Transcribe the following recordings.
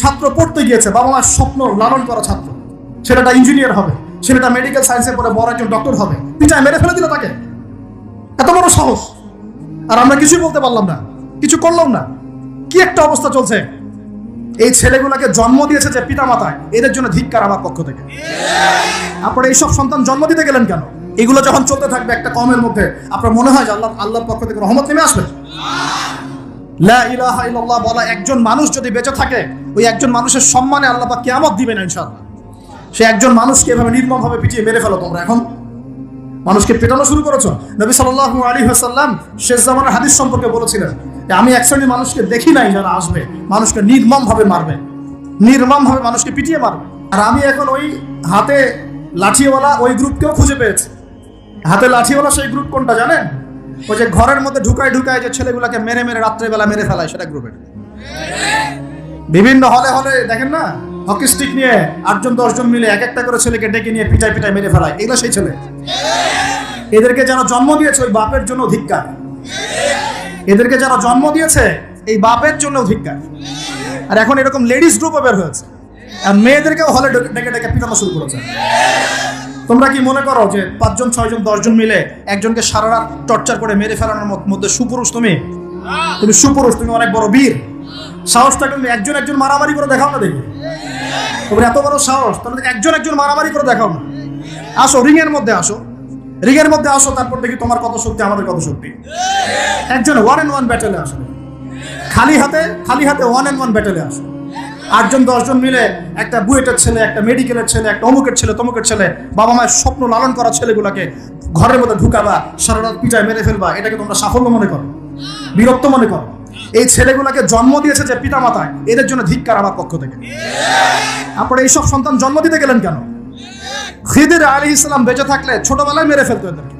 ছাত্র পড়তে গিয়েছে, বাবা মার স্বপ্ন লালন করা ছাত্র, ছেলেটা ইঞ্জিনিয়ার হবে, ছেলেটা মেডিকেল সায়েন্সে পড়ে বড় একজন ডক্টর হবে, পিটায় মেরে ফেলে দিল তাকে। এত বড় সাহস! আর আমরা কিছুই বলতে পারলাম না, কিছু করলাম না। কি একটা অবস্থা চলছে! এই ছেলেগুলোকে জন্ম দিয়েছে যে পিতা মাতায়, এদের জন্য ধিক্কার আমার পক্ষ থেকে। আপনারা এইসব সন্তান জন্ম দিতে গেলেন কেন? এগুলো যখন চলতে থাকবে একটা কমের মধ্যে, আপনার মনে হয় যে আল্লাহর পক্ষ থেকে রহমত নেমে আসবে? লা ইলাহা ইল্লাল্লাহ বলা একজন মানুষ যদি বেঁচে থাকে, ওই একজন মানুষের সম্মানে আল্লাহ পাক কিয়ামত দিবেন ইনশাআল্লাহ। সে একজন মানুষকে এভাবে নির্মমভাবে পিটিয়ে মেরে ফেলো তোমরা। এখন মানুষকে পেটানো শুরু করেছো। নবী সাল্লাল্লাহু আলাইহি ওয়াসাল্লাম শেষ জামানার হাদিস সম্পর্কে বলেছিলেন যে আমি এক শ্রেণীর মানুষকে দেখি নাই যারা আসবে মানুষকে নির্মমভাবে মারবে, নির্মমভাবে মানুষকে পিটিয়ে মারবে। আর আমি এখন ওই হাতে লাঠিওয়ালা ওই গ্রুপকেও খুঁজে পেয়েছি। হাতে লাঠিওয়ালা সেই গ্রুপ কোনটা জানেন? ওই যে ঘরের মধ্যে ঢুকায় যে ছেলেগুলোকে মেরে মেরে রাত্রেবেলা মেরে ফেলায়, সেটা গ্রুপের। বিভিন্ন হলে হলে দেখেন না, হকি স্টিক নিয়ে 8জন 10জন মিলে এক একটা করে ছেলেকে ডেকে নিয়ে পিটায় পিটায় মেরে ফেলায়। এগুলো সেই ছেলে। এদেরকে যারা জন্ম দিয়েছে ওই বাপের জন্য ধিক্কার। এদেরকে যারা জন্ম দিয়েছে এই বাপের জন্য ধিক্কার। আর এখন এরকম লেডিস গ্রুপও বের হয়েছে, আর মেয়েদেরকেও হলে ডেকে ডেকে পিটানো শুরু করেছে। তোমরা কি মনে করো যে 5জন 6জন 10জন মিলে একজনকে সারা রাত টর্চার করে মেরে ফেলানোর মধ্যে সুপুরুষ? তুমি সুপুরুষ, তুমি অনেক বড় বীর। সাহস থাকলে তুমি একজন মারামারি করে দেখাও না দেখি। তোমার এত বড় সাহস, তাহলে একজন মারামারি করে দেখাও না। আসো রিংয়ের মধ্যে আসো, রিংয়ের মধ্যে আসো, তারপর দেখি তোমার কত শক্তি আমাদের কত শক্তি। একজন 1-on-1 ব্যাটেলে আসো, খালি হাতে 1-on-1 ব্যাটেলে আসো। 8জন 10জন মিলে একটা বুয়েটের ছেলে, একটা মেডিকেলের ছেলে, একটা অমুকের ছেলে, তমুকের ছেলে, বাবা মায়ের স্বপ্ন লালন করা ছেলেগুলোকে ঘরের মধ্যে ঢুকাবা, সারা রাত পিটায় মেরে ফেলবা। এটাকে তোমরা সাফল্য মনে করো, বীরত্ব মনে করো? এই ছেলেগুলোকে জন্ম দিয়েছে যে পিতা মাতায়, এদের জন্য ধিক্কার আমার পক্ষ থেকে। আপনারা এইসব সন্তান জন্ম দিতে গেলেন কেন? খিদির আলাইহিস সালাম বেঁচে থাকলে ছোটবেলায় মেরে ফেলতো এদেরকে।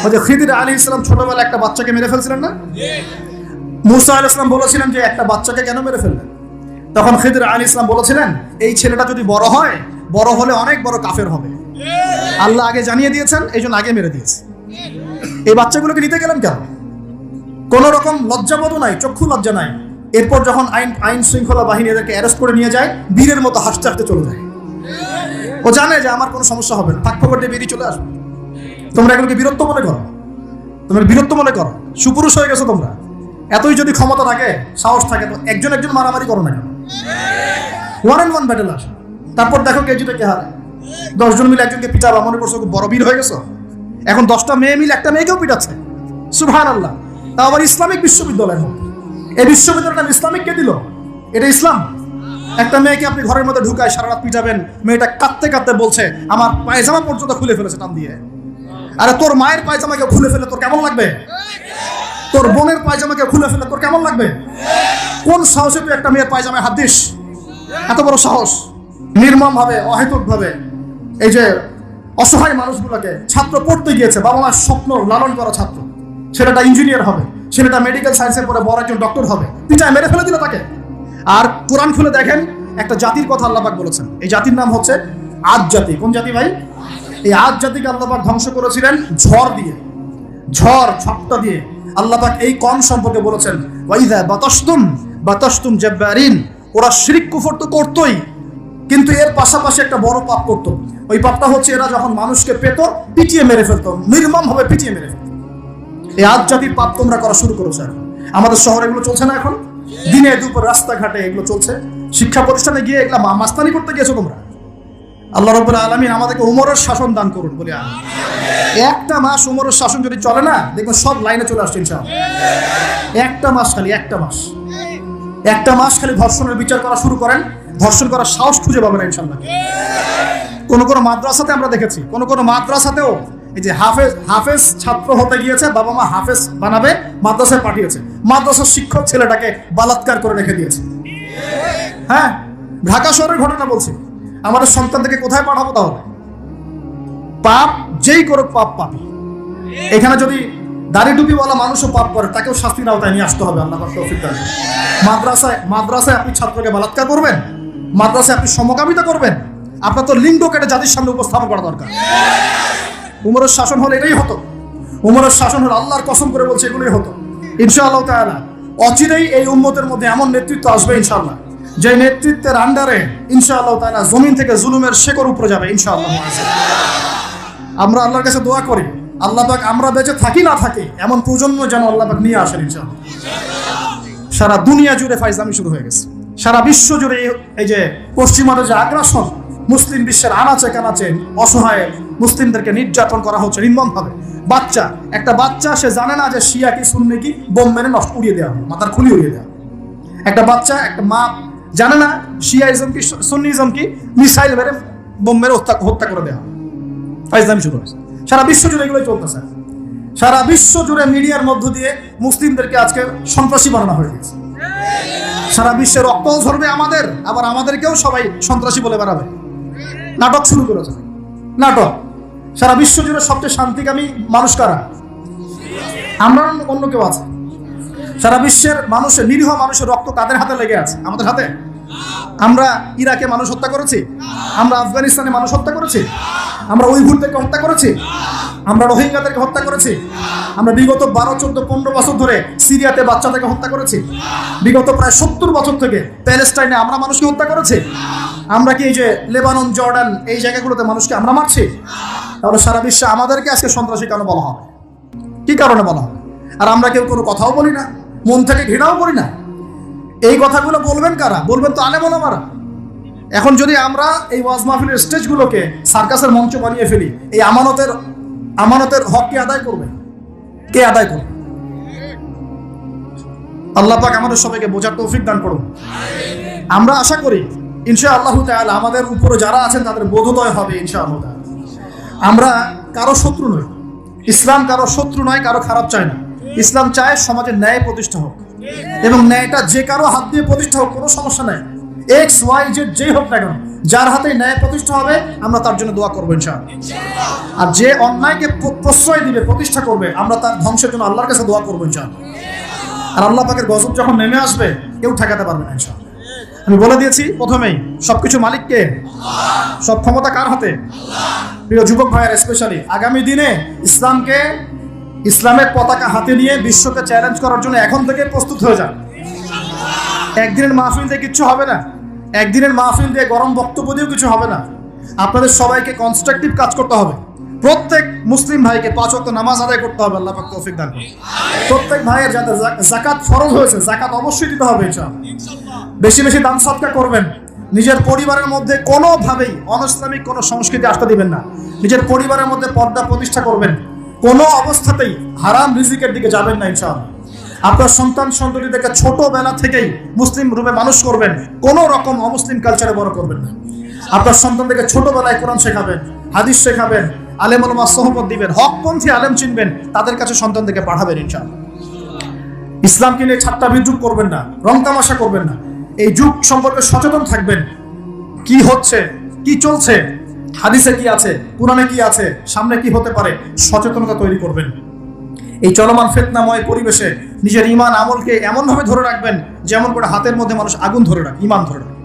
ওই যে খিদির আলাইহিস সালাম ছোটবেলায় একটা বাচ্চাকে মেরে ফেলছিলেন না? মুসা আলাইহিস সালাম বলেছিলেন যে একটা বাচ্চাকে কেন মেরে ফেললেন? তখন খিদির আলাইহিস সালাম বলেছিলেন এই ছেলেটা যদি বড় হয়, বড় হলে অনেক বড় কাফের হবে। আল্লাহ আগে জানিয়ে দিয়েছেন, এই জন্য আগে মেরে দিয়েছে। এই বাচ্চাগুলোকে নিতে গেলেন কেন? কোন রকম লজ্জাবোধ নাই, চক্ষু লজ্জা নাই। এরপর যখন আইন শৃঙ্খলা বাহিনী এদেরকে অ্যারেস্ট করে নিয়ে যায়, বীরের মতো হাসতে হাসতে চলে যায়। ও জানে যে আমার কোনো সমস্যা হবে না, ফাঁক ফোকর দিয়ে বেরিয়ে চলে আসবে। তোমরা এগুলোকে বীরত্ব মনে করো? তোমরা বীরত্ব মনে করো? সুপুরুষ হয়ে গেছো তোমরা। এতই যদি ক্ষমতা থাকে, সাহস থাকে, তো একজন মারামারি করো না কেন? 1-on-1 ব্যাটেল আসো, তারপর দেখো কে জিতে কে হারে। 10জন মিলে একজনকে পিটাবা, মনে করছো বড় বীর হয়ে গেছো। এখন 10টা মেয়ে মিলে একটা মেয়েকেও পিটাচ্ছে। সুবহানাল্লাহ! তা আবার ইসলামিক বিশ্ববিদ্যালয়ের মধ্যে। এই বিশ্ববিদ্যালয়টা ইসলামিক কে দিল? এটা ইসলাম? একটা মেয়েকে আপনি ঘরের মধ্যে ঢুকায় সারা রাত পিটাবেন, মেয়েটা কাঁদতে কাঁদতে বলছে আমার পায়জামা পর্যন্ত খুলে ফেলেছে টান দিয়ে। আরে তোর মায়ের পায়জামাকে খুলে ফেলে তোর কেমন লাগবে? তোর বোনের পায়জামাকে খুলে ফেলে তোর কেমন লাগবে? কোন সাহসে তুই একটা মেয়ের পায়জামায় হাত দিস? এত বড় সাহস! নির্মম ভাবে, অহেতুক ভাবে এই যে অসহায় মানুষগুলোকে, ছাত্র পড়তে গিয়েছে, বাবা মার স্বপ্ন লালন করা ছাত্র, ছেলেটা ইঞ্জিনিয়ার হবে, ছেলেটা মেডিকেল সায়েন্সে পড়ে বড় একজন ডক্টর হবে, পিটায় মেরে ফেলে দিল তাকে। আর কোরআন খুলে দেখেন, একটা জাতির কথা আল্লাহ পাক বলেছেন। এই জাতির নাম হচ্ছে আদ জাতি। কোন জাতি ভাই? এই আদ জাতিকে আল্লাহ পাক ধ্বংস করেছিলেন ঝড় দিয়ে, ঝড়টা দিয়ে। আল্লাহ পাক এই কম সম্পর্কে বলেছেন ওয়াইদা বাতাসতুম জাব্বারিন। ওরা শিরক কুফর তো করতোই, কিন্তু এর পাশাপাশি একটা বড় পাপ করতো। ওই পাপটা হচ্ছে এরা যখন মানুষকে পেত, পিটিয়ে মেরে ফেলতো, নির্মম ভাবে পিটিয়ে মেরে ফেলতো। এই আদ জাতির পাপ তোমরা করা শুরু করেছো। এখন আমাদের শহরে এগুলো চলছে না? এখন দিনে দুপুর রাস্তাঘাটে এগুলো চলছে। শিক্ষা প্রতিষ্ঠানে গিয়ে এগুলা মাস্তানি করতে গিয়েছো তোমরা। আল্লাহ রাব্বুল আলামিন আমাদেরকে উমরের শাসন দান করুন বলে একটা মাস উমরের শাসন যদি চলে না, দেখবেন সব লাইনে চলে আসছে ইনশাআল্লাহ। একটা মাস খালি ধর্ষণের বিচার করা শুরু করেন, ধর্ষণ করার সাহস খুঁজে পাবেন ইনশাআল্লাহ। কোন মাদ্রাসাতে আমরা দেখেছি, কোন মাদ্রাসাতেও এই যে হাফেজ ছাত্র হতে গিয়েছে, বাবা মা হাফেজ বানাবে, মাদ্রাসায় পাঠিয়েছে, মাদ্রাসার শিক্ষক ছেলেটাকে বলাৎকার করে রেখে দিয়েছে। হ্যাঁ, ঢাকা শহরের ঘটনা বলছি। আমাদের সন্তানদেরকে কোথায় পাঠাবো তাহলে? পাপ যেই করুক, পাপী। এখানে যদি দাড়ি টুপিওয়ালা মানুষও পাপ করে, তাকেও শাস্তির আওতায় নিয়ে আসতে হবে। আল্লাহ তৌফিক দান। মাদ্রাসায় আপনি ছাত্রকে বলাৎকার করবেন, মাদ্রাসায় আপনি সমকামিতা করবেন, আপনার তো লিঙ্গ কেটে জাতির সামনে উপস্থাপন করা দরকার। উমরের শাসন হলে এটাই হতো। উমরের শাসন হলে, আল্লাহর কসম করে বলছে, এগুলোই হতো। ইনশাআল্লাহ তাআলা অচিরেই এই উম্মতের মধ্যে এমন নেতৃত্ব আসবে ইনশাআল্লাহ, যে নেতৃত্বের আন্ডারে ইনশাআল্লাহ তাআলা জমিন থেকে জুলুমের শেকড় উপরে যাবে ইনশাআল্লাহ। আমরা আল্লাহর কাছে দোয়া করি, আল্লাহ পাক আমরা বেঁচে থাকি না থাকি এমন প্রজন্ম যেন আল্লাহ পাক নিয়ে আসেন ইনশাআল্লাহ। সারা দুনিয়া জুড়ে ফাইজলামি শুরু হয়ে গেছে, সারা বিশ্ব জুড়ে এই যে পশ্চিমাদের যে আগ্রাসন, মুসলিম বিশ্বের আনাচে কানাচে অসহায় মুসলিমদেরকে নির্যাতন করা হচ্ছে নির্মমভাবে। একটা বাচ্চা সে জানে না যে শিয়া কি সুন্নি কি, বোম মেরে নষ্ট উড়িয়ে দেওয়া হবে, মাথার খুলি উড়িয়ে দেওয়া। একটা বাচ্চা, একটা মা জানে না শিয়াইজম কি সুন্নিজম কি, মিসাইল মেরে বোম মেরে হত্যা করে দেওয়া। ফাইজলামি শুরু হয়েছে সারা বিশ্ব জুড়ে, এগুলোই চলতেছে। সারা বিশ্ব জুড়ে মিডিয়ার মধ্য দিয়ে মুসলিমদেরকে আজকে সন্ত্রাসী বানানো হয়ে গেছে। সারা বিশ্বের রক্তও ঝরবে আমাদের, আবার আমাদেরকেও সবাই সন্ত্রাসী বলে বেড়াবে। নাটক শুরু করেছে, নাটক। সারা বিশ্ব জুড়ে সবচেয়ে শান্তিকামী মানুষ কারা? আমরা, অন্য কেউ আছে? সারা বিশ্বের মানুষের, নিরীহ মানুষের রক্ত কাদের হাতে লেগে আছে? আমাদের হাতে। আমরা ইরাকে মানুষ হত্যা করেছি, আমরা আফগানিস্তানে মানুষ হত্যা করেছি, আমরা উইঘুরদেরকে হত্যা করেছি, আমরা রোহিঙ্গাদেরকে হত্যা করেছি, আমরা বিগত 12, 14, 15 বছর ধরে সিরিয়াতে বাচ্চাদেরকে হত্যা করেছি, বিগত প্রায় 70 বছর থেকে প্যালেস্টাইনে আমরা মানুষকে হত্যা করেছি। আমরা কি এই যে লেবানন, জর্ডান এই জায়গাগুলোতে মানুষকে আমরা মারছি? তাহলে সারা বিশ্বে আমাদেরকে আজকে সন্ত্রাসী কেন বলা হবে? কি কারণে বলা হবে? আর আমরা কেউ কোনো কথাও বলি না, মন থেকে ঘৃণাও করি না। এই কথাগুলো বলবেন কারা? বলবেন তো আলেম ওলামারা। এখন যদি আমরা এই ওয়াজ মাহফিলের স্টেজগুলোকে সার্কাসের মঞ্চ বানিয়ে ফেলি, এই আমানতের হক কে আদায় করবে? কে আদায় করবে? আল্লাহ পাক আমাদের সবাইকে বোঝার তৌফিক দান করুন। আমরা আশা করি ইনশাআল্লাহ তাআলা আমাদের উপরে যারা আছেন তাদের বোধোদয় হবে ইনশাআল্লাহ তাআলা। আমরা কারো শত্রু নই, ইসলাম কারো শত্রু নয়, কারো খারাপ চায় না। ইসলাম চায় সমাজের ন্যায় প্রতিষ্ঠা হোক, এবং ন্যায়টা যে কারো হাত দিয়ে প্রতিষ্ঠা হোক, কোনো সমস্যা নাই। এক্স ওয়াই জেড যেই হোক না কেন, যার হাতে ন্যায় প্রতিষ্ঠা হবে আমরা তার জন্য দোয়া করবো ইনশাআল্লাহ। আর যে অন্যায়কে প্রশ্রয় দিবে, প্রতিষ্ঠা করবে, আমরা তার ধ্বংসের জন্য আল্লাহর কাছে দোয়া করবো ইনশাআল্লাহ। আর আল্লাহ পাকের গজব যখন নেমে আসবে কেউ ঠেকাতে পারবে না ইনশাআল্লাহ। আমি বলে দিয়েছি প্রথমেই, সবকিছু মালিককে, সব ক্ষমতা কার হাতে? প্রিয় যুবক ভাইয়ের স্পেশালি আগামী দিনে ইসলামের পতাকা হাতে নিয়ে বিশ্বকে চ্যালেঞ্জ করার জন্য এখন থেকে প্রস্তুত হয়ে যান। একদিনের মাহফিল দিয়ে কিচ্ছু হবে না, একদিনের মাহফিল দিয়ে গরম বক্তব্য দিয়েও কিছু হবে না। আপনাদের সবাইকে কনস্ট্রাকটিভ কাজ করতে হবে। প্রত্যেক মুসলিম ভাইকে 5 ওয়াক্ত নামাজ আদায় করতে হবে, আল্লাহ পাক তৌফিক দান করুন। প্রত্যেক ভাইয়ের যাতে যাকাত ফরজ হয়েছে, যাকাত অবশ্যই দিতে হবে ইনশাআল্লাহ। বেশি বেশি দান সদকা করবেন। নিজের পরিবারের মধ্যে কোনোভাবেই অনইসলামিক কোনো সংস্কৃতি আসতে দিবেন না। নিজের পরিবারের মধ্যে পর্দা প্রতিষ্ঠা করবেন। কোনো অবস্থাতেই হারাম রিজিকের দিকে যাবেন না ইনশাআল্লাহ। আপনার সন্তান সন্ততিদেরকে ছোটবেলা থেকেই মুসলিম রূপে মানুষ করবেন, কোনো রকম অমুসলিম কালচারে বড় করবেন না। আপনার সন্তানদেরকে ছোটবেলায় কোরআন শেখাবেন, হাদিস শেখাবেন, আলেম ওলামা সোহবত দিবেন, হকপন্থী আলেম চিনবেন, তাদের কাছে সন্তানদেরকে পাঠাবেন ইনশাআল্লাহ। ইসলামকে নিয়ে ঠাট্টা বিদ্রুপ করবেন না, রং তামাশা করবেন না। এই যুগ সম্পর্কে সচেতন থাকবেন, কি হচ্ছে, কি চলছে, হাদিসে কি আছে, কোরআনে কি আছে, সামনে কি হতে পারে, সচেতনতা তৈরি করবেন। এই চলমান ফিতনাময় পরিবেশে নিজের ঈমান আমলকে এমনভাবে ধরে রাখবেন যেমন করে হাতের মধ্যে মানুষ আগুন ধরে রাখে, ঈমান ধরে রাখে।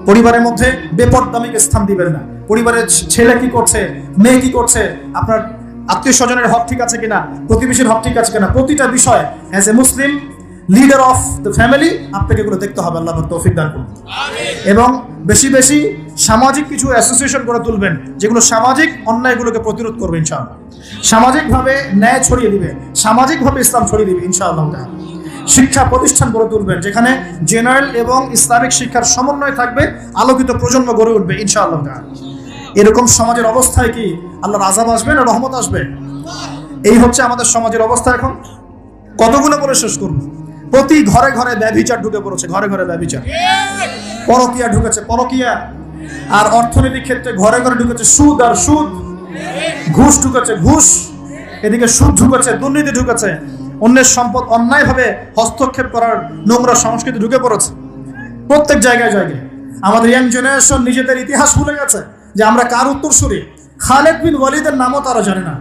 পরিবারের মধ্যে বেপরদামিকে স্থান দিবেন না। পরিবারের ছেলে কি করছে, মেয়ে কি করছে, আপনার আত্মীয় স্বজনের হক ঠিক আছে কিনা, প্রতিবেশীর হক ঠিক আছে কিনা, প্রতিটা বিষয় as a Muslim leader of the family আপনাকে এগুলো দেখতে হবে, আল্লাহ তৌফিক দান করুন। এবং বেশি বেশি সামাজিক কিছু অ্যাসোসিয়েশন করে তুলবেন যেগুলো সামাজিক অন্যায়গুলোকে প্রতিরোধ করবে ইনশাআল্লাহ। সামাজিকভাবে ন্যায় ছড়িয়ে দিবে, সামাজিকভাবে ইসলাম ছড়িয়ে দিবে ইনশাআল্লাহ। শিক্ষা প্রতিষ্ঠান গড়ে তুলবেন যেখানে জেনারেল এবং ইসলামিক শিক্ষার সমন্বয় থাকবে, আলোকিত প্রজন্ম গড়ে উঠবে ইনশাআল্লাহ। এরকম সমাজের অবস্থায় কি আল্লাহর আযাব আসবে না রহমত আসবে? এই হচ্ছে আমাদের সমাজের অবস্থা। এখন কতগুলো বলে শেষ করব। প্রতি ঘরে ঘরে ব্যভিচার ঢুকে পড়েছে, ঘরে ঘরে ব্যভিচার, পরকীয়া ঢুকেছে, পরকীয়া। আর অর্থনৈতিক ক্ষেত্রে ঘরে ঘরে ঢুকেছে সুদ আর সুদ, ঘুষ ঢুকেছে ঘুষ, এদিকে সুদ ঢুকেছে, দুর্নীতি ঢুকেছে, অন্যের সম্পদ অন্যায়ভাবে হস্তক্ষেপ করার নোংরা সংস্কৃতি ঢুকে পড়েছে প্রত্যেক জায়গায় জায়গায়। আমাদের ইয়াং জেনারেশন নিজেদের ইতিহাস ভুলে গেছে যে আমরা কার উত্তরসূরি। খালেদ বিন ওয়ালিদের নামও তারা জানে না,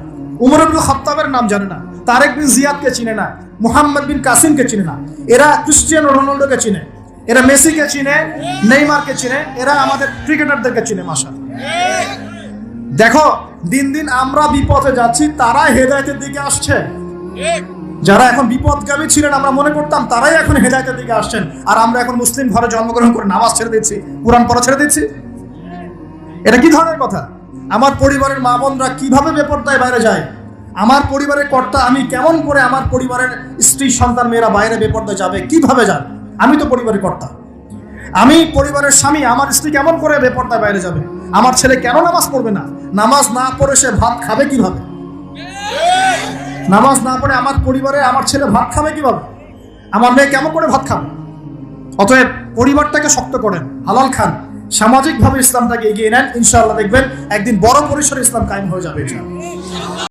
উমর ইবনে খাত্তাবের নাম জানে না, তারেক বিন জিয়াদকে চিনে না, মুহাম্মদ বিন কাসিমকে চিনে না। এরা ক্রিস্টিয়ানো রোনাল্ডোকে চিনে, এরা মেসিকে চিনে, নেইমারকে চিনে, এরা আমাদের ক্রিকেটারদেরকে চিনে। মাশাআল্লাহ, দেখো দিন দিন আমরা বিপথে যাচ্ছি, তারা হেদায়েতের দিকে আসছে। যারা এখন বিপদগামী ছিলেন আমরা মনে করতাম তারাই এখন হেদায়েতের দিকে আসছেন, আর আমরা এখন মুসলিম ঘরে জন্মগ্রহণ করে নামাজ ছেড়ে দিচ্ছি, কোরআন পড়া ছেড়ে দিচ্ছি। এটা কি ধরনের কথা? আমার পরিবারের মা বোনরা কিভাবে বেপরদায় বাইরে যায়? আমার পরিবারের কর্তা আমি কেমন করে আমার পরিবারের স্ত্রী সন্তান মেয়েরা বাইরে বেপরদায় যাবে, কিভাবে যাবে? আমি তো পরিবারের কর্তা, আমি পরিবারের স্বামী, আমার স্ত্রী কেমন করে বেপরদায় বাইরে যাবে? আমার ছেলে কেন নামাজ পড়বে না? নামাজ না পড়ে সে ভাত খাবে কিভাবে? নামাজ না পড়ে আমার পরিবারে আমার ছেলে ভাত খাবে কিভাবে? আমার মেয়ে কেমন করে ভাত খাবে? অতএব পরিবারটাকে শক্ত করেন, হালাল খান, সামাজিকভাবে ইসলামটাকে এগিয়ে নেন, ইনশাআল্লাহ দেখবেন একদিন বড় পরিসরে ইসলাম কায়েম হয়ে যাবে।